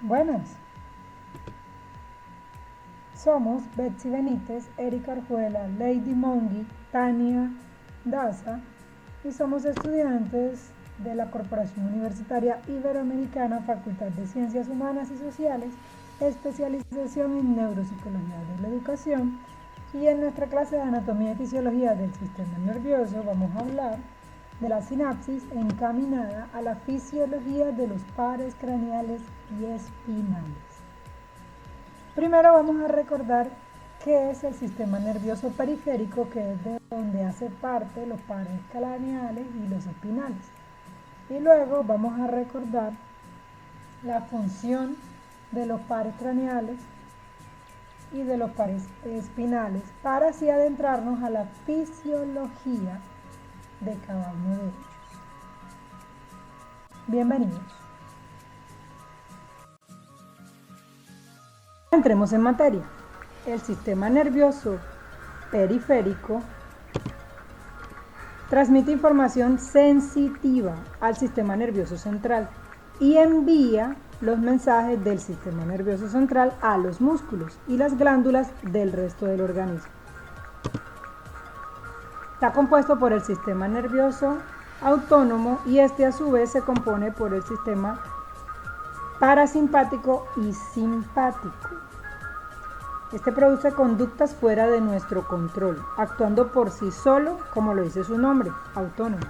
Buenas. Somos Betsy Benítez, Erika Arjuela, Lady Mongi, Tania Daza y somos estudiantes de la Corporación Universitaria Iberoamericana, Facultad de Ciencias Humanas y Sociales, especialización en Neuropsicología de la Educación, y en nuestra clase de Anatomía y Fisiología del Sistema Nervioso vamos a hablar de la sinapsis encaminada a la fisiología de los pares craneales y espinales. Primero vamos a recordar qué es el sistema nervioso periférico, que es de donde hace parte los pares craneales y los espinales. Y luego vamos a recordar la función de los pares craneales y de los pares espinales, para así adentrarnos a la fisiología de cada uno de ellos. Bienvenidos. Entremos en materia. El sistema nervioso periférico transmite información sensitiva al sistema nervioso central y envía los mensajes del sistema nervioso central a los músculos y las glándulas del resto del organismo. Está compuesto por el sistema nervioso autónomo y este a su vez se compone por el sistema parasimpático y simpático. Este produce conductas fuera de nuestro control, actuando por sí solo, como lo dice su nombre, autónomo.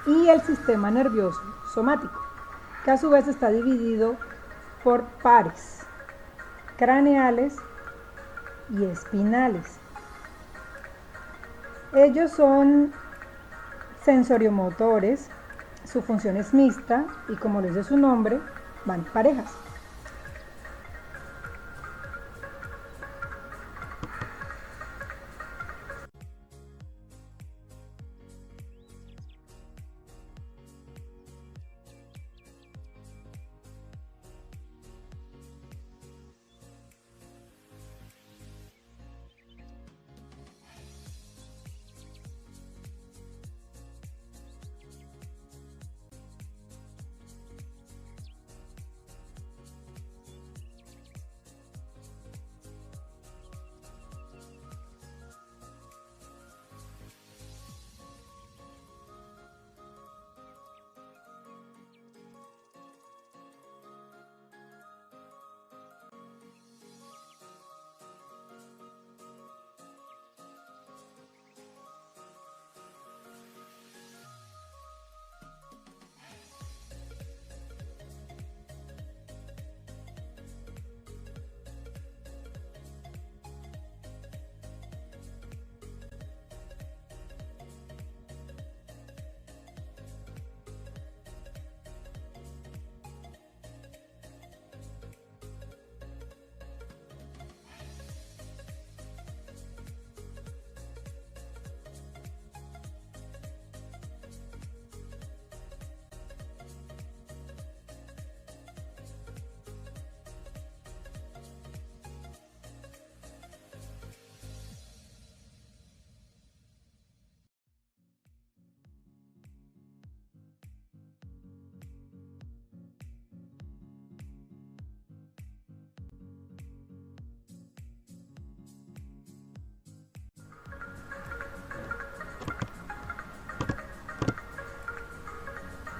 Y el sistema nervioso somático, que a su vez está dividido por pares craneales y espinales. Ellos son sensoriomotores, su función es mixta y, como lo dice su nombre, van parejas.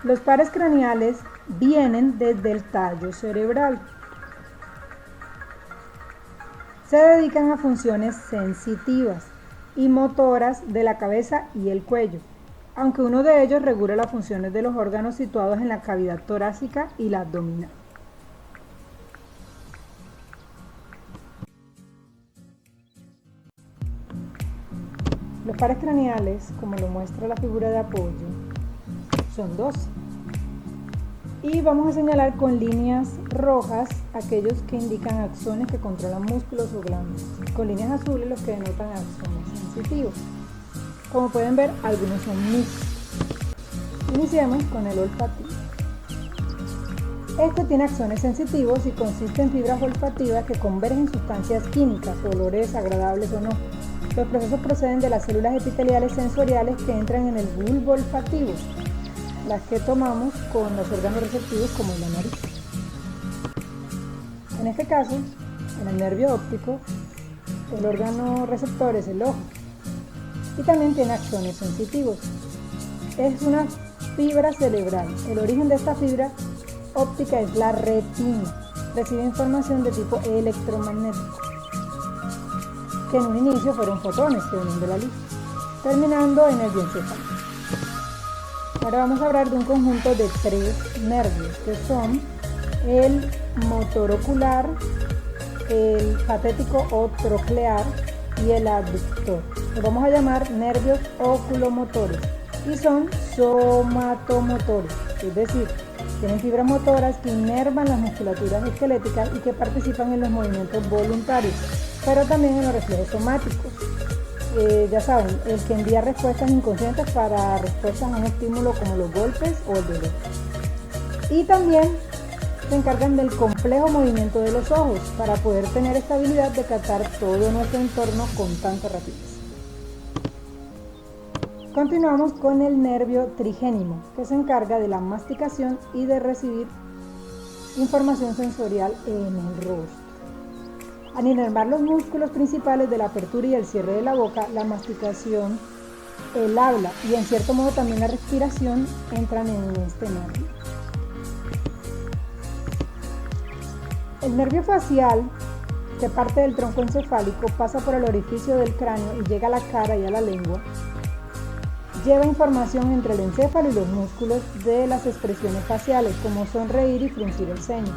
Los pares craneales vienen desde el tallo cerebral. Se dedican a funciones sensitivas y motoras de la cabeza y el cuello, aunque uno de ellos regula las funciones de los órganos situados en la cavidad torácica y la abdominal. Los pares craneales, como lo muestra la figura de apoyo, son dos. Y vamos a señalar con líneas rojas aquellos que indican axones que controlan músculos o glándulas, con líneas azules los que denotan axones sensitivos. Como pueden ver, algunos son mixtos. Iniciemos con el olfativo. Este tiene axones sensitivos y consiste en fibras olfativas que convergen sustancias químicas, olores agradables o no. Los procesos proceden de las células epiteliales sensoriales que entran en el bulbo olfativo, las que tomamos con los órganos receptivos como la nariz. En este caso, en el nervio óptico, el órgano receptor es el ojo y también tiene axones sensitivos. Es una fibra cerebral. El origen de esta fibra óptica es la retina. Recibe información de tipo electromagnético, que en un inicio fueron fotones que vienen de la luz, terminando en el diencéfalo. Ahora vamos a hablar de un conjunto de 3 nervios, que son el motor ocular, el patético o troclear y el abductor. Los vamos a llamar nervios oculomotores y son somatomotores, es decir, tienen fibras motoras que inervan las musculaturas esqueléticas y que participan en los movimientos voluntarios, pero también en los reflejos somáticos. Ya saben, el que envía respuestas inconscientes para respuestas a un estímulo como los golpes o el dolor. Y también se encargan del complejo movimiento de los ojos para poder tener esta habilidad de captar todo nuestro entorno con tanta rapidez. Continuamos con el nervio trigénimo, que se encarga de la masticación y de recibir información sensorial en el rostro. Al inervar los músculos principales de la apertura y el cierre de la boca, la masticación, el habla y en cierto modo también la respiración entran en este nervio. El nervio facial, que parte del tronco encefálico, pasa por el orificio del cráneo y llega a la cara y a la lengua. Lleva información entre el encéfalo y los músculos de las expresiones faciales, como sonreír y fruncir el ceño,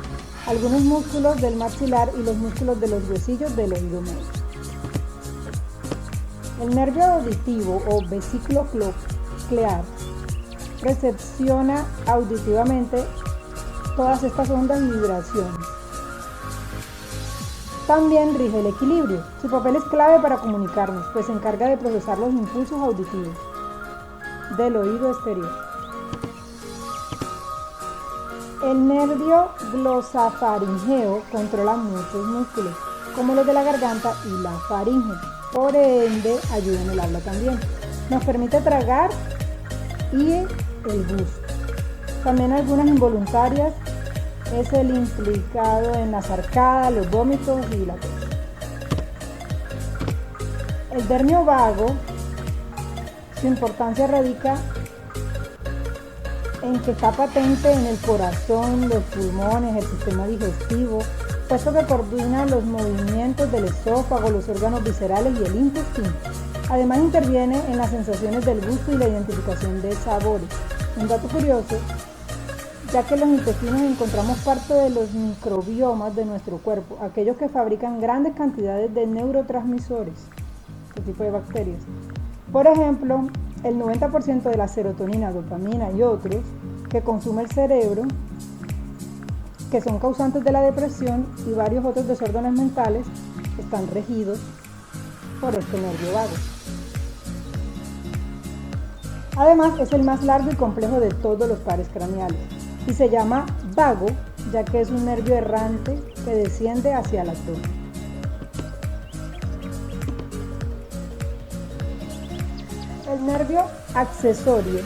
algunos músculos del maxilar y los músculos de los huesillos del oído medio. El nervio auditivo o vesículo coclear recepciona auditivamente todas estas ondas y vibraciones. También rige el equilibrio. Su papel es clave para comunicarnos, pues se encarga de procesar los impulsos auditivos del oído exterior. El nervio glosafaringeo controla muchos músculos, como los de la garganta y la faringe. Por ende, ayuda en el habla también. Nos permite tragar y el gusto. También algunas involuntarias es el implicado en las arcadas, los vómitos y la tos. El dermio vago, su importancia radica en que está patente en el corazón, los pulmones, el sistema digestivo, puesto que coordina los movimientos del esófago, los órganos viscerales y el intestino. Además interviene en las sensaciones del gusto y la identificación de sabores. Un dato curioso, ya que en los intestinos encontramos parte de los microbiomas de nuestro cuerpo, aquellos que fabrican grandes cantidades de neurotransmisores, este tipo de bacterias. Por ejemplo, el 90% de la serotonina, dopamina y otros que consume el cerebro, que son causantes de la depresión y varios otros desórdenes mentales, están regidos por este nervio vago. Además, es el más largo y complejo de todos los pares craneales y se llama vago, ya que es un nervio errante que desciende hacia el abdomen. El nervio accesorio,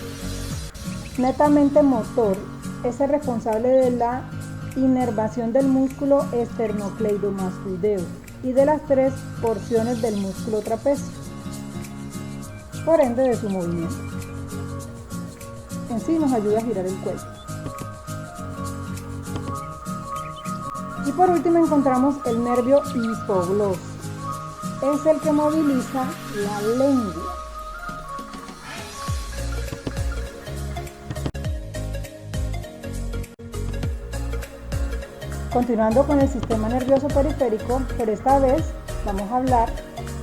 netamente motor, es el responsable de la inervación del músculo esternocleidomastoideo y de las 3 porciones del músculo trapecio, por ende de su movimiento. En sí nos ayuda a girar el cuello. Y por último encontramos el nervio hipogloso. Es el que moviliza la lengua. Continuando con el sistema nervioso periférico, pero esta vez vamos a hablar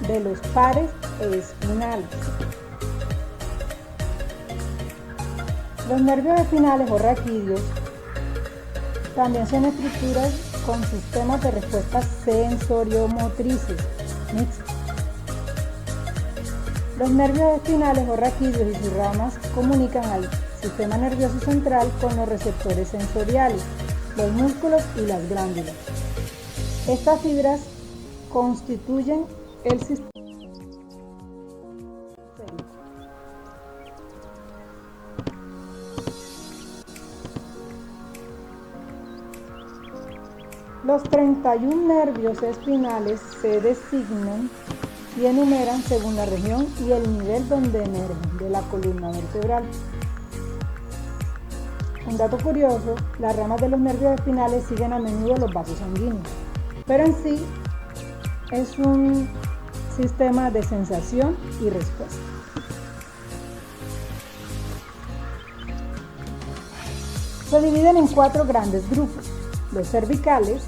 de los pares espinales. Los nervios espinales o raquídeos también son estructuras con sistemas de respuestas sensoriomotrices mixtos. Los nervios espinales o raquídeos y sus ramas comunican al sistema nervioso central con los receptores sensoriales, los músculos y las glándulas. Estas fibras constituyen el sistema. Los 31 nervios espinales se designan y enumeran según la región y el nivel donde emergen de la columna vertebral. Un dato curioso, las ramas de los nervios espinales siguen a menudo los vasos sanguíneos, pero en sí es un sistema de sensación y respuesta. Se dividen en 4 grandes grupos. Los cervicales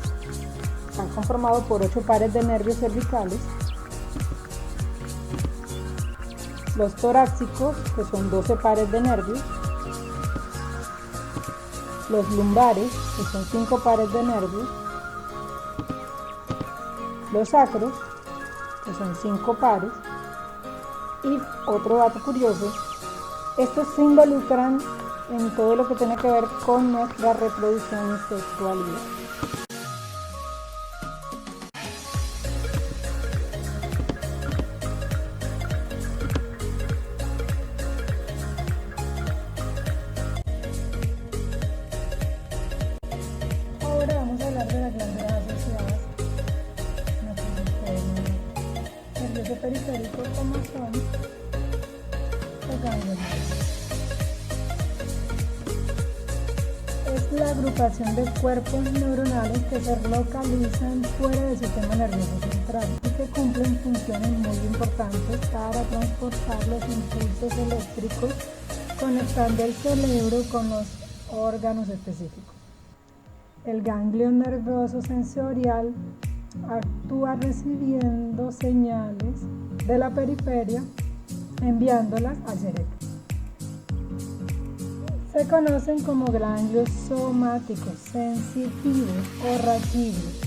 están conformados por 8 pares de nervios cervicales. Los torácicos, que son 12 pares de nervios. Los lumbares, que son 5 pares de nervios. Los sacros, que son 5 pares. Y otro dato curioso, estos se involucran en todo lo que tiene que ver con nuestra reproducción y sexualidad. Ahora vamos a hablar de las glándulas asociadas a nuestro sistema nervioso periférico, como son los ganglios. Es la agrupación de cuerpos neuronales que se localizan fuera del sistema nervioso central y que cumplen funciones muy importantes para transportar los impulsos eléctricos conectando el cerebro con los órganos específicos. El ganglio nervioso sensorial actúa recibiendo señales de la periferia, enviándolas al cerebro. Se conocen como ganglios somáticos, sensitivos o raquídeos,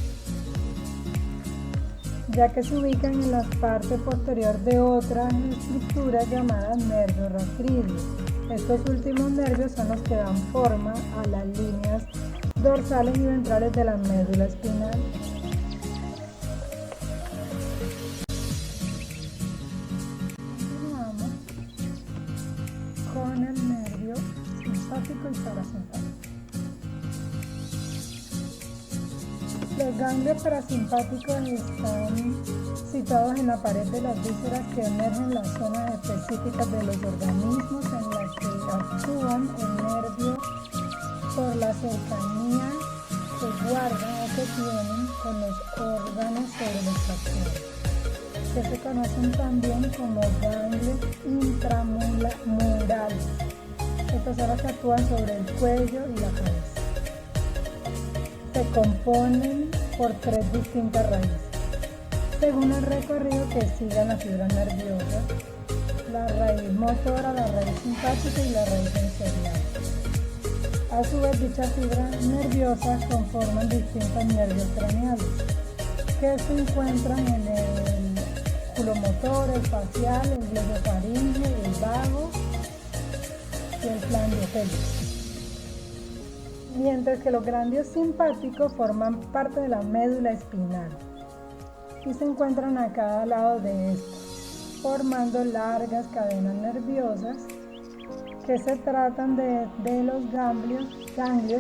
ya que se ubican en la parte posterior de otras estructuras llamadas nervios rastrillos. Estos últimos nervios son los que dan forma a las líneas dorsales y ventrales de la médula espinal. Continuamos con el nervio simpático y parasimpático. Los ganglios parasimpáticos están situados en la pared de las vísceras que emergen las zonas específicas de los organismos en las que actúan el nervio por la cercanía que guardan o que tienen con los órganos sobre los factores, que se conocen también como ganglios intramurales. Estos son los que actúan sobre el cuello y la cabeza. Se componen por 3 distintas raíces, según el recorrido que sigan las fibras nerviosas: la raíz motora, la raíz simpática y la raíz sensorial. A su vez, dichas fibras nerviosas conforman distintos nervios craneales que se encuentran en el oculomotor, el facial, el glosofaringeo, el vago y el gangliopédico. Mientras que los ganglios simpáticos forman parte de la médula espinal y se encuentran a cada lado de esta, formando largas cadenas nerviosas que se tratan de los ganglios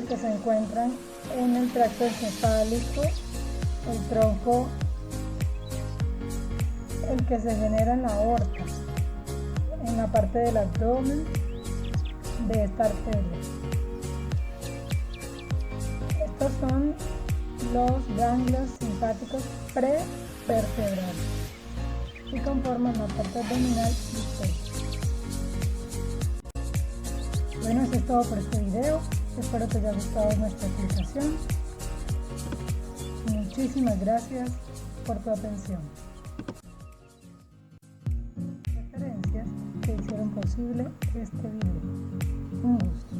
que se encuentran en el tracto encefálico, el tronco, el que se genera en la aorta, en la parte del abdomen de esta arteria. Estos son los ganglios simpáticos prevertebrales y conforman la parte abdominal y pecho. Bueno, eso es todo por este video. Espero que te haya gustado nuestra explicación. Muchísimas gracias por tu atención. Referencias que hicieron posible este video. Un gusto.